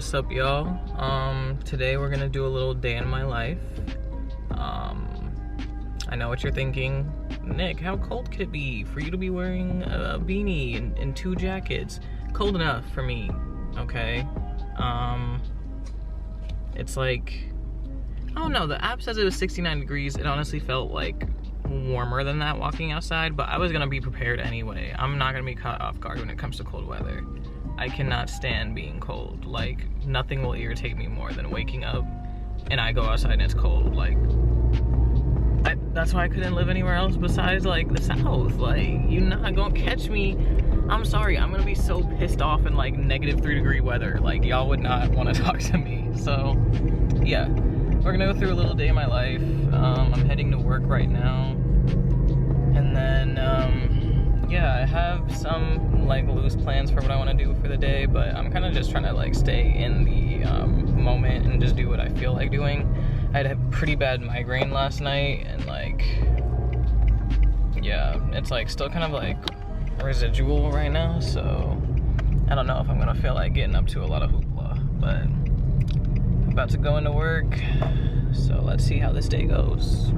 What's up, y'all? Today we're gonna do a little day in my life. I know what you're thinking. Nick, how cold could it be for you to be wearing a beanie and 2 jackets? Cold enough for me, okay? It's like, I don't know, the app says it was 69 degrees. It honestly felt like warmer than that walking outside, but I was gonna be prepared anyway. I'm not gonna be caught off guard when it comes to cold weather. I cannot stand being cold. Like, nothing will irritate me more than waking up and I go outside and it's cold. Like, that's why I couldn't live anywhere else besides like the South. Like, you're not gonna catch me. I'm sorry, I'm gonna be so pissed off in like -3-degree weather. Like, y'all would not want to talk to me. So yeah, we're gonna go through a little day in my life. I'm heading to work right now, and then yeah, I have some like loose plans for what I want to do for the day, but I'm kind of just trying to like stay in the moment and just do what I feel like doing. I had a pretty bad migraine last night, and like, yeah, it's like still kind of like residual right now, so I don't know if I'm gonna feel like getting up to a lot of hoopla, but I'm about to go into work, so let's see how this day goes.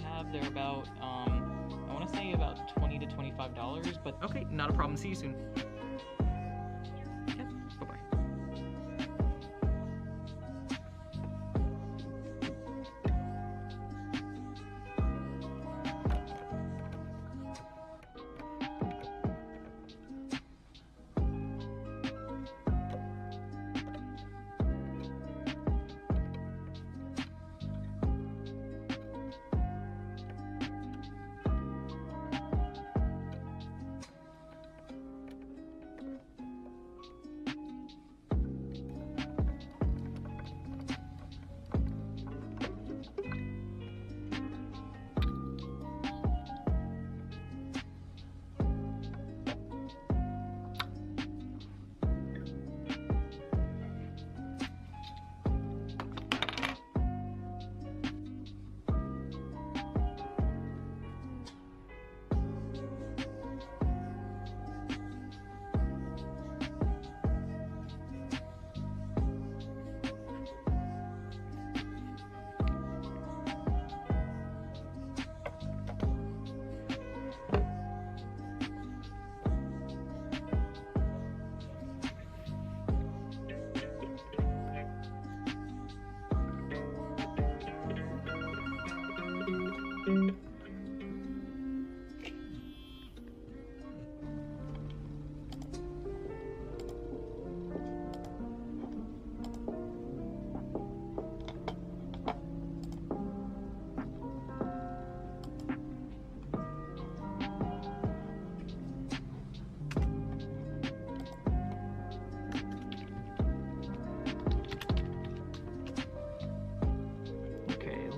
have. They're about, I want to say about $20 to $25, but okay, not a problem. See you soon. Yep, bye-bye.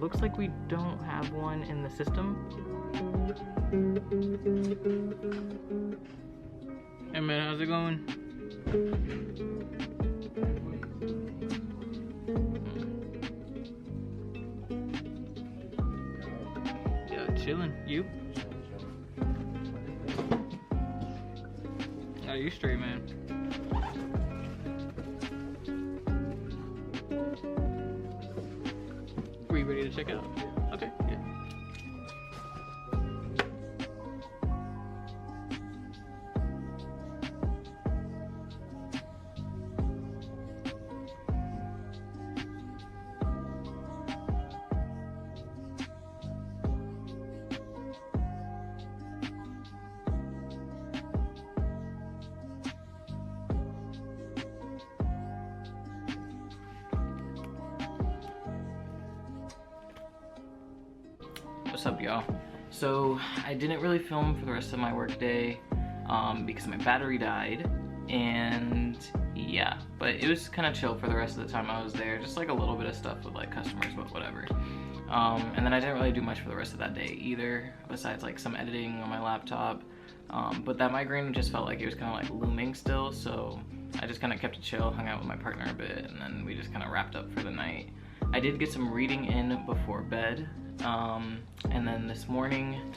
Looks like we don't have one in the system. Hey man, how's it going? Yeah, chilling. You? Oh, you straight, man. Were you ready to check out? Okay, yeah. What's up, y'all? So I didn't really film for the rest of my work day because my battery died, and yeah, but it was kind of chill for the rest of the time I was there, just like a little bit of stuff with like customers, but whatever. And then I didn't really do much for the rest of that day either, besides like some editing on my laptop. But that migraine just felt like it was kind of like looming still, so I just kind of kept it chill, hung out with my partner a bit, and then we just kind of wrapped up for the night. I did get some reading in before bed, and then this morning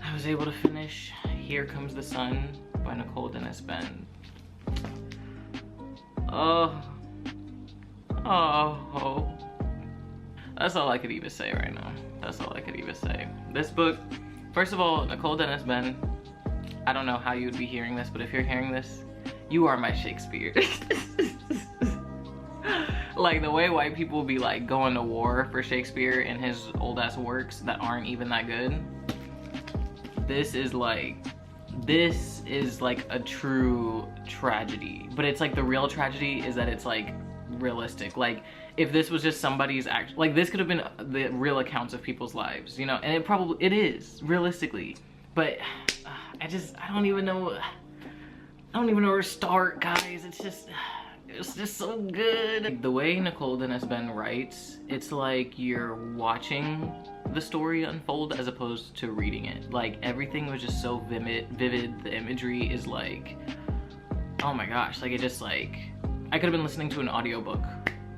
I was able to finish Here Comes the Sun by Nicole Dennis Benn. Oh, that's all I could even say right now. That's all I could even say. This book, first of all, Nicole Dennis Benn, I don't know how you would be hearing this, but if you're hearing this, you are my Shakespeare. Like the way white people be like going to war for Shakespeare and his old ass works that aren't even that good. This is like a true tragedy. But it's like the real tragedy is that it's like realistic. Like if this was just somebody's act, like this could have been the real accounts of people's lives, you know, and it is realistically. But I don't even know where to start, guys. It's just so good. Like, the way Nicole Dennis Benn writes, it's like you're watching the story unfold as opposed to reading it. Like everything was just so vivid. The imagery is like, oh my gosh, like it just like, I could have been listening to an audiobook.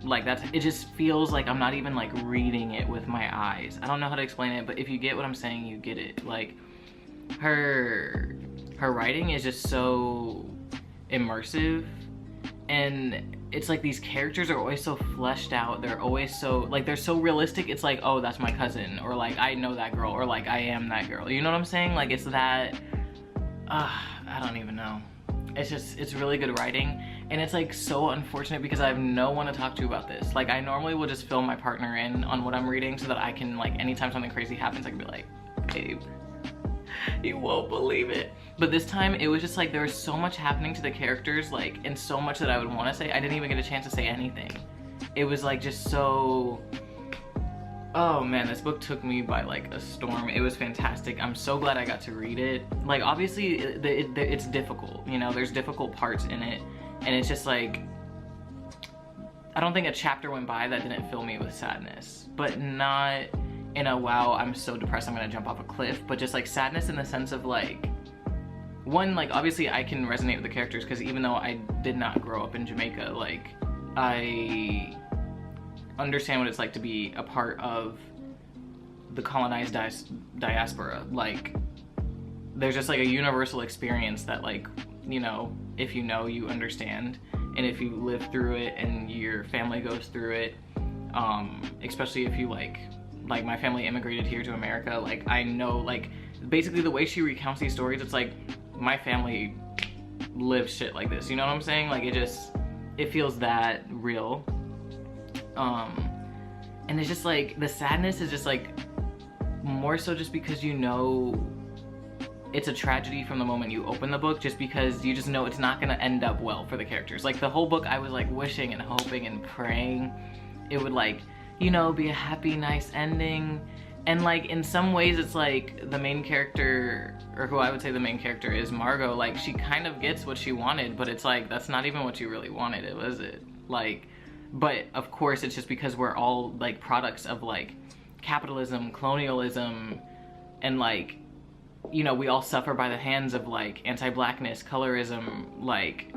Like it just feels like I'm not even like reading it with my eyes. I don't know how to explain it, but if you get what I'm saying, you get it. Like her writing is just so immersive, and it's like these characters are always so fleshed out. They're always so, like, they're so realistic. It's like, oh, that's my cousin, or like, I know that girl, or like, I am that girl. You know what I'm saying? Like, it's that, I don't even know. It's just, it's really good writing. And it's like so unfortunate because I have no one to talk to about this. Like, I normally will just fill my partner in on what I'm reading so that I can, like, anytime something crazy happens, I can be like, babe, you won't believe it. But this time it was just like there was so much happening to the characters, like, and so much that I would want to say. I didn't even get a chance to say anything. It was like just so, oh man, this book took me by like a storm. It was fantastic. I'm so glad I got to read it. Like, obviously it's difficult, you know, there's difficult parts in it, and it's just like, I don't think a chapter went by that didn't fill me with sadness, but not in a wow, I'm so depressed I'm gonna jump off a cliff, but just like sadness in the sense of like, one, like, obviously I can resonate with the characters because even though I did not grow up in Jamaica, like, I understand what it's like to be a part of the colonized diaspora. Like, there's just like a universal experience that, like, you know, if you know, you understand, and if you live through it and your family goes through it, especially if you like my family immigrated here to America, like, I know, like, basically the way she recounts these stories, it's like my family lives shit like this, you know what I'm saying? Like, it feels that real. And it's just like, the sadness is just like more so just because, you know, it's a tragedy from the moment you open the book, just because you just know it's not gonna end up well for the characters. Like, the whole book I was like wishing and hoping and praying it would, like, you know, be a happy, nice ending. And like, in some ways it's like the main character, or who I would say the main character is, Margot, like, she kind of gets what she wanted, but it's like, that's not even what you really wanted, was it? Like, but of course it's just because we're all like products of like capitalism, colonialism, and like, you know, we all suffer by the hands of like anti-blackness, colorism, like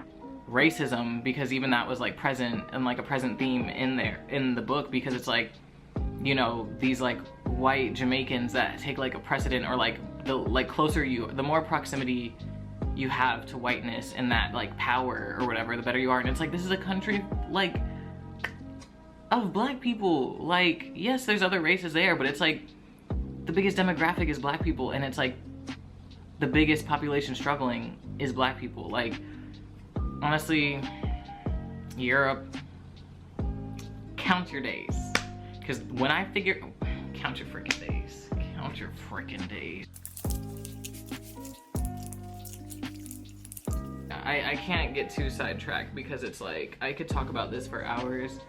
racism, because even that was like present and like a present theme in there in the book, because it's like, you know, these like white Jamaicans that take like a precedent, or like the like closer you, the more proximity you have to whiteness and that like power or whatever, the better you are. And it's like, this is a country like of black people. Like, yes, there's other races there, but it's like the biggest demographic is black people, and it's like the biggest population struggling is black people. Like, honestly, Europe, count your days. Because when I figure, count your freaking days. Count your freaking days. I can't get too sidetracked because it's like, I could talk about this for hours,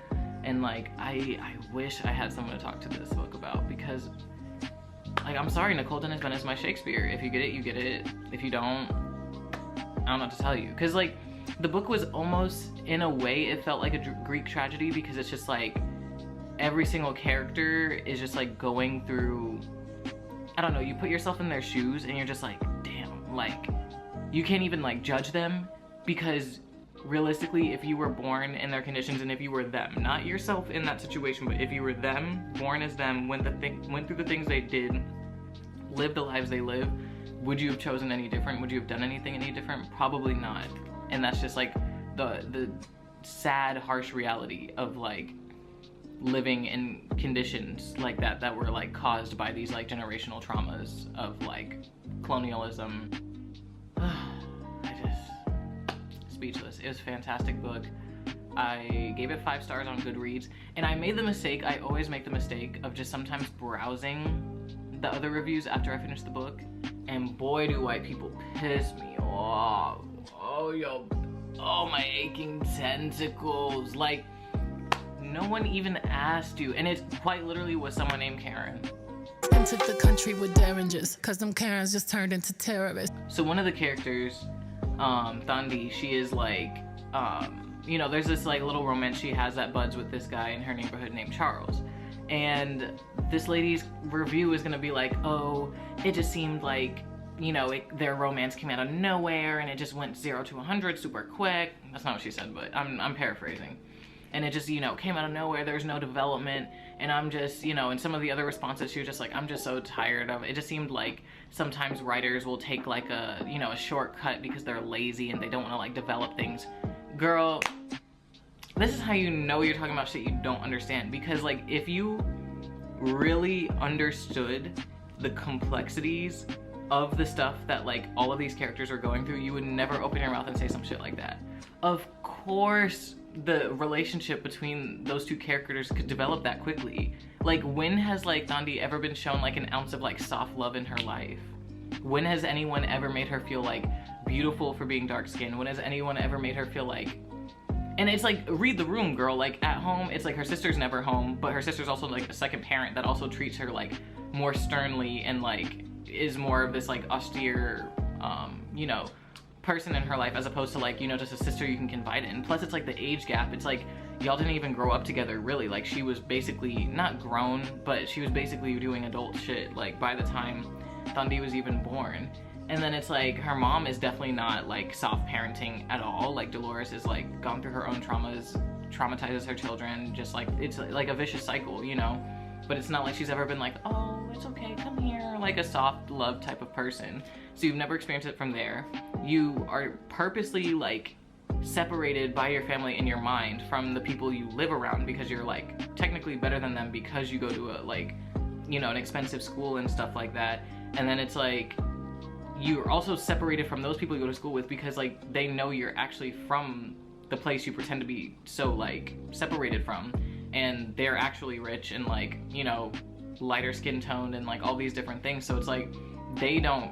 and like, I wish I had someone to talk to this book about, because like, I'm sorry, Nicole Dennis Benn is my Shakespeare. If you get it, you get it. If you don't, I don't know what to tell you. Because like, the book was almost, in a way, it felt like a Greek tragedy, because it's just like, every single character is just like going through, I don't know, you put yourself in their shoes and you're just like, damn, like, you can't even like judge them, because realistically, if you were born in their conditions, and if you were them, not yourself in that situation, but if you were them, born as them, went through the things they did, lived the lives they live, would you have chosen any different? Would you have done anything any different? Probably not. And that's just like the sad, harsh reality of like living in conditions like that were like caused by these like generational traumas of like colonialism. I just, speechless. It was a fantastic book. I gave it 5 stars on Goodreads, and I made the mistake, I always make the mistake of just sometimes browsing the other reviews after I finish the book, and boy do white people piss me off. Oh my aching tentacles. Like, no one even asked you, and it quite literally was someone named Karen. Entered the country with derringers, cause them Karens just turned into terrorists. So one of the characters, Thandi, she is like, you know, there's this like little romance she has that buds with this guy in her neighborhood named Charles. And this lady's review is gonna be like, oh, it just seemed like, you know, their romance came out of nowhere and it just went 0 to 100 super quick. That's not what she said, but I'm paraphrasing. And it just, you know, came out of nowhere, there's no development, and I'm just, you know, and some of the other responses, she was just like, I'm just so tired of it. It just seemed like sometimes writers will take like a, you know, a shortcut because they're lazy and they don't want to like develop things. Girl, this is how you know you're talking about shit you don't understand. Because like, if you really understood the complexities of the stuff that like all of these characters are going through, you would never open your mouth and say some shit like that. Of course the relationship between those two characters could develop that quickly. Like, when has like Thandi ever been shown like an ounce of like soft love in her life? When has anyone ever made her feel like beautiful for being dark skinned? When has anyone ever made her feel like, and it's like, read the room, girl. Like, at home, it's like her sister's never home, but her sister's also like a second parent that also treats her like more sternly and like is more of this like austere, you know, person in her life, as opposed to like, you know, just a sister you can confide in. Plus it's like the age gap. It's like, y'all didn't even grow up together really. Like, she was basically not grown, but she was basically doing adult shit like by the time Thandi was even born. And then it's like, her mom is definitely not like soft parenting at all. Like, Dolores is like gone through her own traumas, traumatizes her children, just like, it's like a vicious cycle, you know? But it's not like she's ever been like, oh, it's okay, come here, like a soft love type of person. So you've never experienced it from there. You are purposely like separated by your family in your mind from the people you live around, because you're like technically better than them because you go to a like, you know, an expensive school and stuff like that. And then it's like, you're also separated from those people you go to school with because like they know you're actually from the place you pretend to be so like separated from, and they're actually rich and like, you know, lighter skin toned and like all these different things. So it's like, they don't,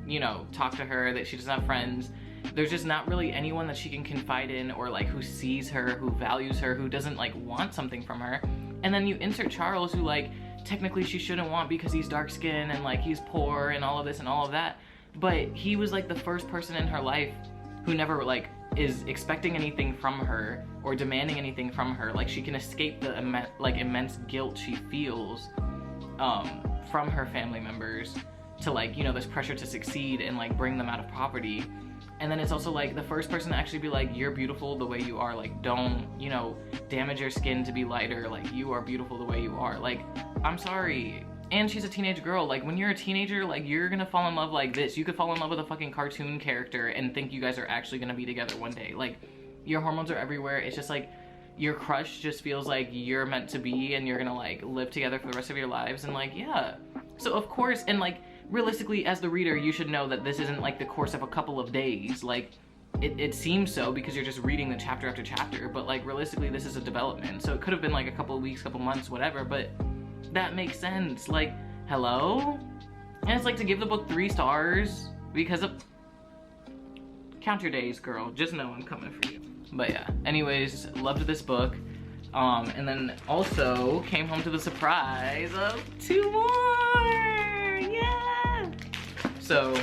you know, talk to her, that she doesn't have friends. There's just not really anyone that she can confide in, or like who sees her, who values her, who doesn't like want something from her. And then you insert Charles, who like technically she shouldn't want because he's dark skinned and like he's poor and all of this and all of that. But he was like the first person in her life who never like is expecting anything from her or demanding anything from her. Like, she can escape the immense guilt she feels from her family members to like, you know, this pressure to succeed and like bring them out of poverty. And then it's also like the first person to actually be like, you're beautiful the way you are. Like, don't, you know, damage your skin to be lighter. Like, you are beautiful the way you are. Like, I'm sorry. And she's a teenage girl. Like, when you're a teenager, like, you're gonna fall in love like this. You could fall in love with a fucking cartoon character and think you guys are actually gonna be together one day. Like, your hormones are everywhere. It's just like, your crush just feels like you're meant to be and you're gonna like live together for the rest of your lives. And like, yeah. So of course, and like, realistically, as the reader, you should know that this isn't like the course of a couple of days. Like, it seems so because you're just reading the chapter after chapter, but like, realistically, this is a development. So it could have been like a couple of weeks, couple months, whatever, but that makes sense. Like, hello? And it's like, to give the book 3 stars because of... Count your days, girl. Just know I'm coming for you. But yeah, anyways, loved this book. And then also came home to the surprise of 2 more! Yeah! So,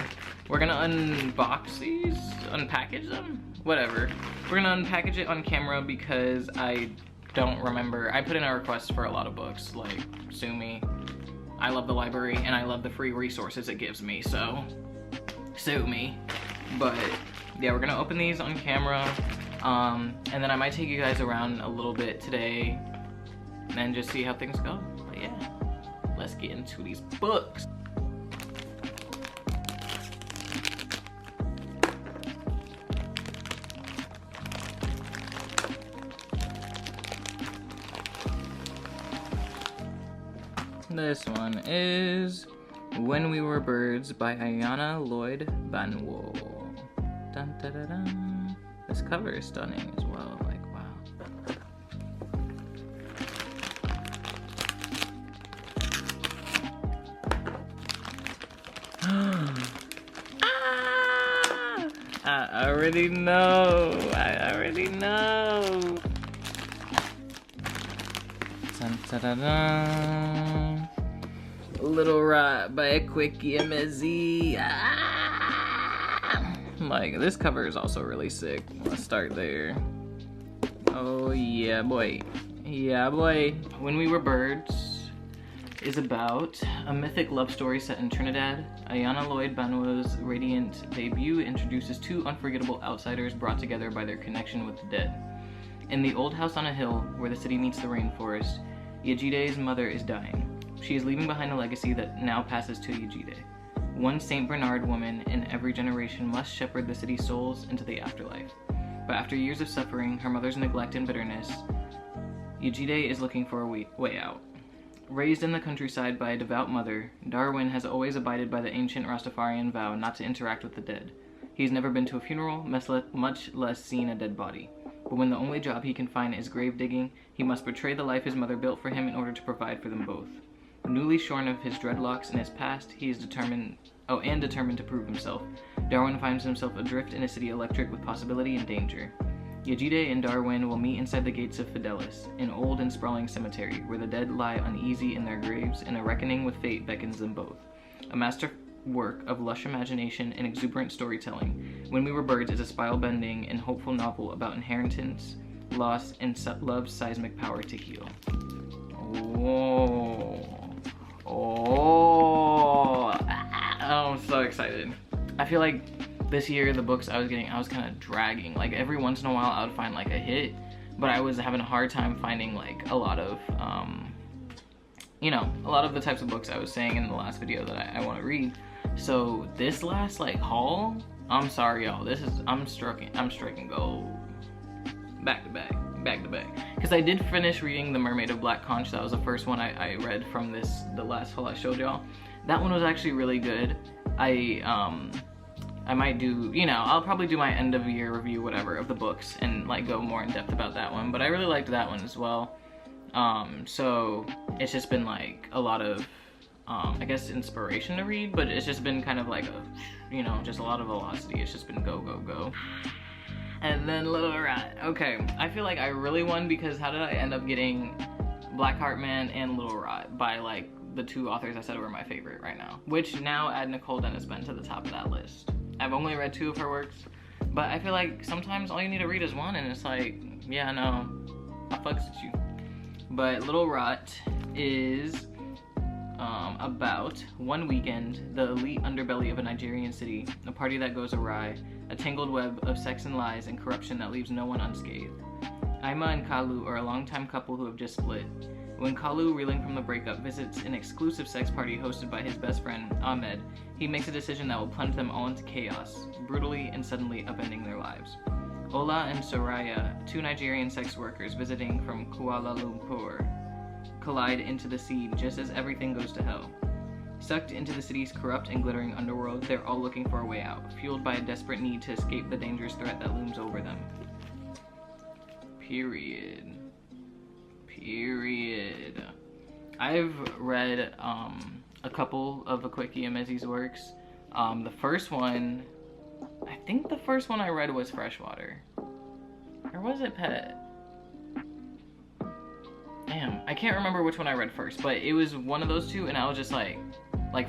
we're gonna unbox these, unpackage them, whatever. We're gonna unpackage it on camera because I don't remember. I put in a request for a lot of books, like, sue me. I love the library and I love the free resources it gives me, so sue me. But yeah, we're gonna open these on camera, and then I might take you guys around a little bit today and just see how things go. But yeah, let's get into these books. This one is When We Were Birds by Ayanna Lloyd Banwo. Dun, dun, dun, dun. This cover is stunning as well, like, wow. Ah! I already know, I already know. Dun, dun, dun, dun. Little Rat by Quickie Emezi. Like, this cover is also really sick. Let's start there. Oh yeah, boy. Yeah, boy. When We Were Birds is about a mythic love story set in Trinidad. Ayanna Lloyd Banwo's radiant debut introduces 2 unforgettable outsiders brought together by their connection with the dead. In the old house on a hill where the city meets the rainforest, Yejide's mother is dying. She is leaving behind a legacy that now passes to Yejide. One St. Bernard woman in every generation must shepherd the city's souls into the afterlife. But after years of suffering, her mother's neglect and bitterness, Yejide is looking for a way out. Raised in the countryside by a devout mother, Darwin has always abided by the ancient Rastafarian vow not to interact with the dead. He's never been to a funeral, much less seen a dead body. But when the only job he can find is grave digging, he must betray the life his mother built for him in order to provide for them both. Newly shorn of his dreadlocks and his past, he is determined to prove himself. Darwin finds himself adrift in a city electric with possibility and danger. Yejide and Darwin will meet inside the gates of Fidelis, an old and sprawling cemetery where the dead lie uneasy in their graves and a reckoning with fate beckons them both. A masterwork of lush imagination and exuberant storytelling, When We Were Birds is a spine-bending and hopeful novel about inheritance, loss, and love's seismic power to heal. I'm so excited. I feel like this year the books I was getting, I was kind of dragging. Like every once in a while I would find like a hit, but I was having a hard time finding like a lot of you know, a lot of the types of books I was saying in the last video that I want to read. So this last like haul, I'm sorry y'all, I'm striking gold back to back because I did finish reading The Mermaid of Black Conch. That was the first one I read from the last haul I showed y'all. That one was actually really good. I might do, you know, I'll probably do my end of year review, whatever, of the books and like go more in depth about that one, but I really liked that one as well. So it's just been like a lot of, I guess inspiration to read, but it's just been kind of like a, you know, just a lot of velocity. It's just been go, go, go. And then Little Rat. Okay, I feel like I really won because how did I end up getting Blackheart Man and Little Rat by like the two authors I said were my favorite right now, which now add Nicole Dennis Benn to the top of that list. I've only read 2 of her works, but I feel like sometimes all you need to read is one and it's like, yeah, no, I fucks with you. But Little Rat is about one weekend, the elite underbelly of a Nigerian city, a party that goes awry, a tangled web of sex and lies and corruption that leaves no one unscathed. Aima and Kalu are a longtime couple who have just split. When Kalu, reeling from the breakup, visits an exclusive sex party hosted by his best friend, Ahmed, he makes a decision that will plunge them all into chaos, brutally and suddenly upending their lives. Ola and Soraya, 2 Nigerian sex workers visiting from Kuala Lumpur, collide into the sea just as everything goes to hell. Sucked into the city's corrupt and glittering underworld, they're all looking for a way out, fueled by a desperate need to escape the dangerous threat that looms over them. Period. I've read a couple of Akwaeke Emezi's works. The first one, I think the first one I read was Freshwater. Or was it Pet? Damn, I can't remember which one I read first, but it was one of those two and I was just like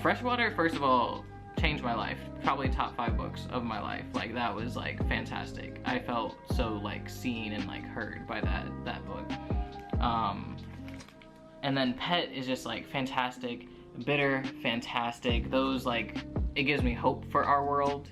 Freshwater, first of all, changed my life. Probably top 5 books of my life. Like that was like fantastic. I felt so like seen and like heard by that book. And then Pet is just like fantastic, bitter, fantastic. Those like, it gives me hope for our world.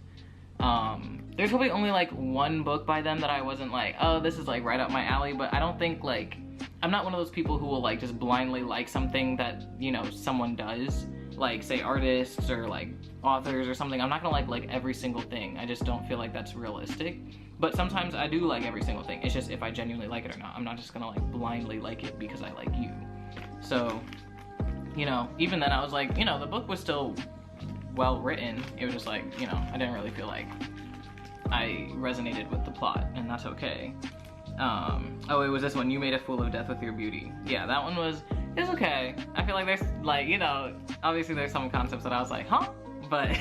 There's probably only like one book by them that I wasn't like, oh, this is like right up my alley, but I don't think like, I'm not one of those people who will like just blindly like something that, you know, someone does, like say artists or like authors or something. I'm not gonna like every single thing. I just don't feel like that's realistic. But sometimes I do like every single thing. It's just if I genuinely like it or not. I'm not just gonna like blindly like it because I like you. So, you know, even then I was like, you know, the book was still well written. It was just like, you know, I didn't really feel like I resonated with the plot, and that's okay. Oh, it was this one, You Made a Fool of Death with Your Beauty. Yeah, that one was, it's okay. I feel like there's like, you know, obviously there's some concepts that I was like, huh? But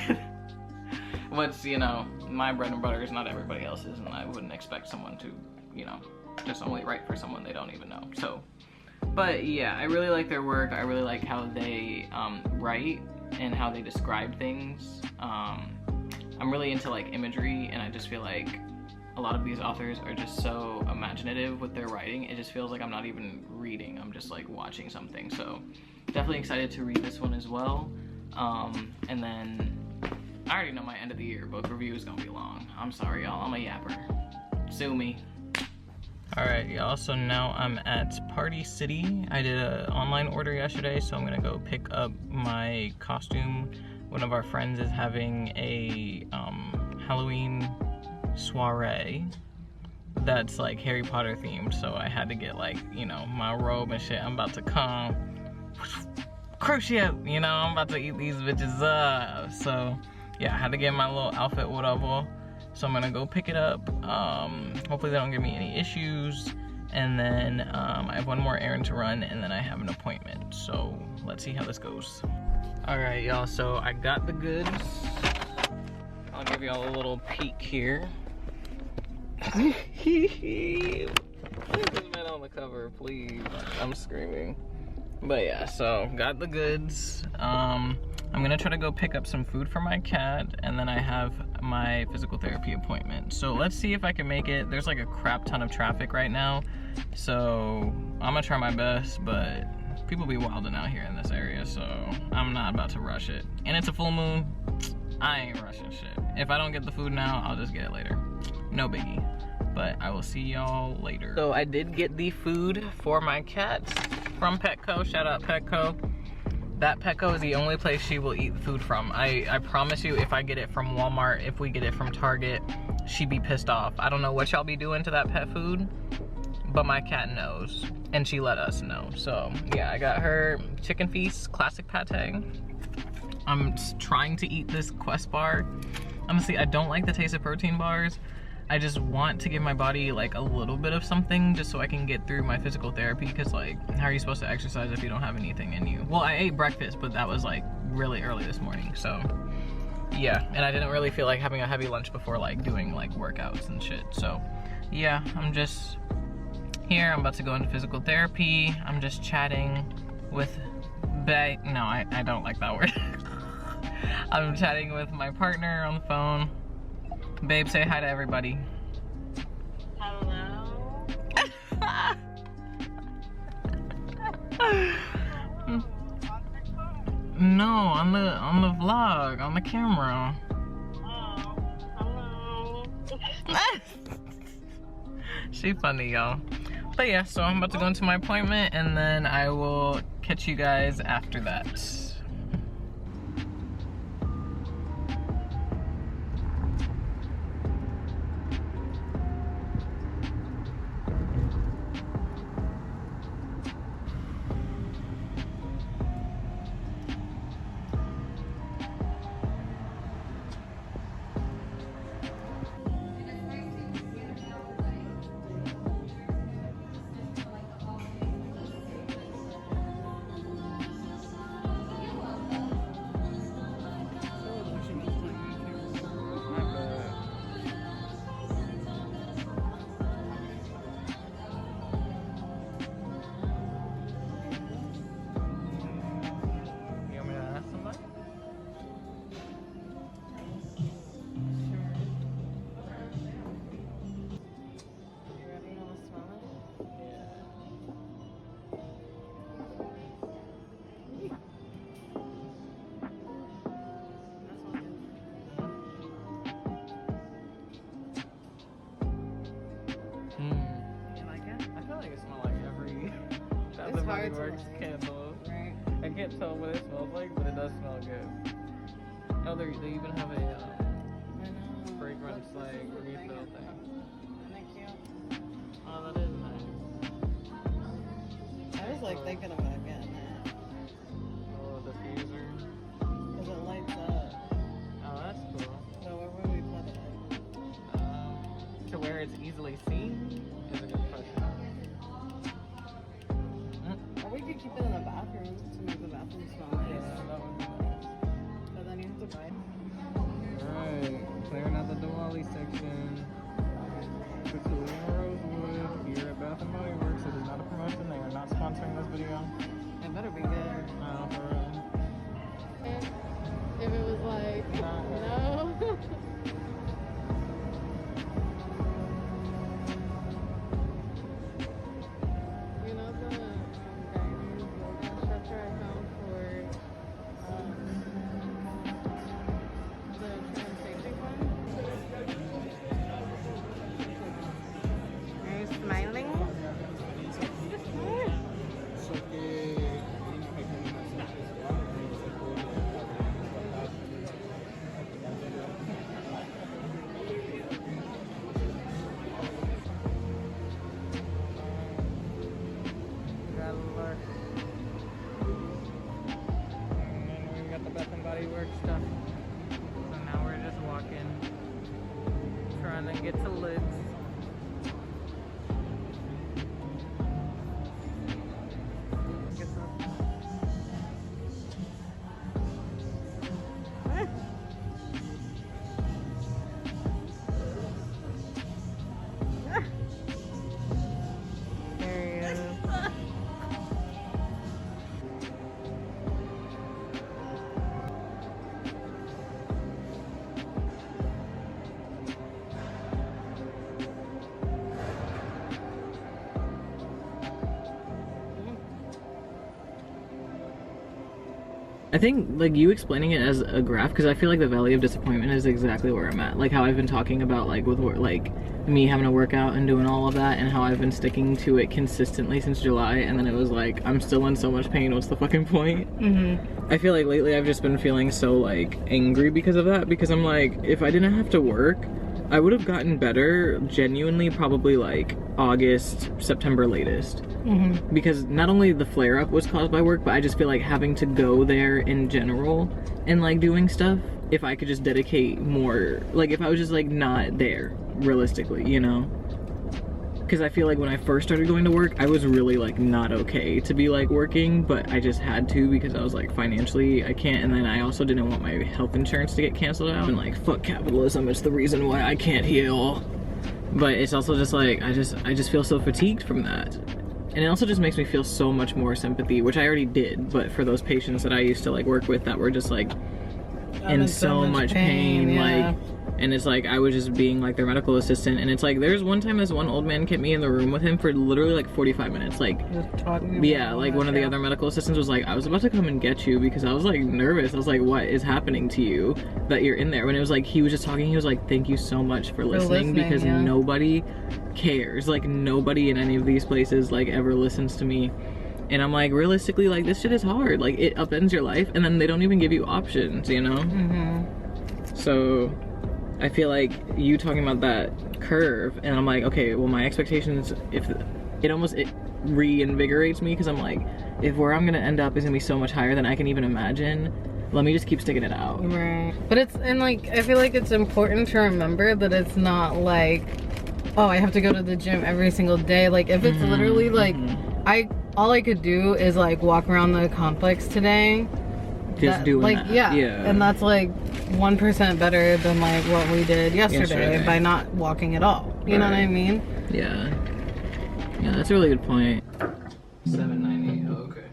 what's, you know, my bread and butter is not everybody else's, and I wouldn't expect someone to, you know, just only write for someone they don't even know. So, but yeah, I really like their work. I really like how they write and how they describe things. I'm really into like imagery, and I just feel like a lot of these authors are just so imaginative with their writing. It just feels like I'm not even reading, I'm just like watching something. So definitely excited to read this one as well. And then I already know my end of the year book review is gonna be long. I'm sorry y'all, I'm a yapper. Sue me. Alright y'all, so now I'm at Party City. I did an online order yesterday, so I'm gonna go pick up my costume. One of our friends is having a Halloween soiree, that's like Harry Potter themed, so I had to get like, you know, my robe and shit. I'm about to come cruciate, you know, I'm about to eat these bitches up. So yeah, I had to get my little outfit, whatever. So I'm gonna go pick it up. Hopefully they don't give me any issues. And then I have one more errand to run, and then I have an appointment. So let's see how this goes. All right, y'all, so I got the goods. I'll give y'all a little peek here. Put this man on the cover, please. I'm screaming. But yeah, so got the goods. I'm gonna try to go pick up some food for my cat, and then I have my physical therapy appointment. So let's see if I can make it. There's like a crap ton of traffic right now, so I'm gonna try my best, but people be wilding out here in this area, so I'm not about to rush it. And it's a full moon. I ain't rushing shit. If I don't get the food now, I'll just get it later. No biggie. But I will see y'all later. So I did get the food for my cat from Petco. Shout out Petco. That Petco is the only place she will eat food from. I promise you, if I get it from Walmart, if we get it from Target, she'd be pissed off. I don't know what y'all be doing to that pet food, but my cat knows, and she let us know. So yeah, I got her Chicken Feast classic pate. I'm trying to eat this Quest bar. Honestly, I don't like the taste of protein bars. I just want to give my body like a little bit of something just so I can get through my physical therapy, because like, how are you supposed to exercise if you don't have anything in you? Well, I ate breakfast, but that was like really early this morning, so yeah. And I didn't really feel like having a heavy lunch before like doing like workouts and shit. So yeah, I'm just here. I'm about to go into physical therapy. I'm just chatting with no, I don't like that word. I'm chatting with my partner on the phone. Babe, say hi to everybody. Hello. No, on the vlog, on the camera. Oh, hello. She funny, y'all. But yeah, so I'm about to go into my appointment, and then I will catch you guys after that. Candles. Right. I can't tell what it smells like, but it does smell good. Oh, they even have a fragrance like refill thing. Isn't that cute? Oh, that is nice. I was like thinking about getting that. Oh, diffuser. Because it lights up. Oh, that's cool. So where would we put it? To where it's easily seen is a good question. Or we could keep it in the bathroom to make the bathroom smell nice. Yeah, that would be nice. But then you have to buy. Alright, clearing out the Diwali section. Patchouli and Rosewood here at Bath & Body Works. It is not a promotion. They are not sponsoring this video. It better be good. No, for real. If it was like, no. get to lids. I think like you explaining it as a graph, because I feel like the valley of disappointment is exactly where I'm at. Like how I've been talking about like with like me having to work out and doing all of that, and how I've been sticking to it consistently since July, and then it was like I'm still in so much pain, what's the fucking point? I feel like lately I've just been feeling so like angry because of that, because I'm like, if I didn't have to work, I would have gotten better genuinely probably like August, September latest. Because not only the flare-up was caused by work, but I just feel like having to go there in general and like doing stuff, if I could just dedicate more, like if I was just like not there realistically, you know? Because I feel like when I first started going to work, I was really like not okay to be like working, but I just had to because I was like financially I can't, and then I also didn't want my health insurance to get canceled out, and like fuck capitalism, it's the reason why I can't heal. But it's also just like I just feel so fatigued from that. And it also just makes me feel so much more sympathy, which I already did, but for those patients that I used to like work with that were just like in so much pain, yeah. like, and it's like I was just being like their medical assistant, and it's like there's one time this one old man kept me in the room with him for literally like 45 minutes, like Just talking yeah, like one of the other medical assistants was like, I was about to come and get you because I was like nervous. I was like, what is happening to you that you're in there? When it was like he was just talking, he was like, thank you so much for listening, because yeah. nobody cares, like nobody in any of these places like ever listens to me. And I'm like, realistically, like this shit is hard, like it upends your life, and then they don't even give you options, you know? So I feel like you talking about that curve, and I'm like, okay, well my expectations, if it almost reinvigorates me, because I'm like, if where I'm gonna end up is gonna be so much higher than I can even imagine, let me just keep sticking it out. Right. But it's, and like, I feel like it's important to remember that it's not like, oh, I have to go to the gym every single day. Like if it's literally like, all I could do is like walk around the complex today. Just doing like, that. Yeah. And that's like 1% better than like what we did yesterday by not walking at all. You know what I mean? Yeah. Yeah, that's a really good point. 790. Oh, okay.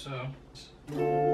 so.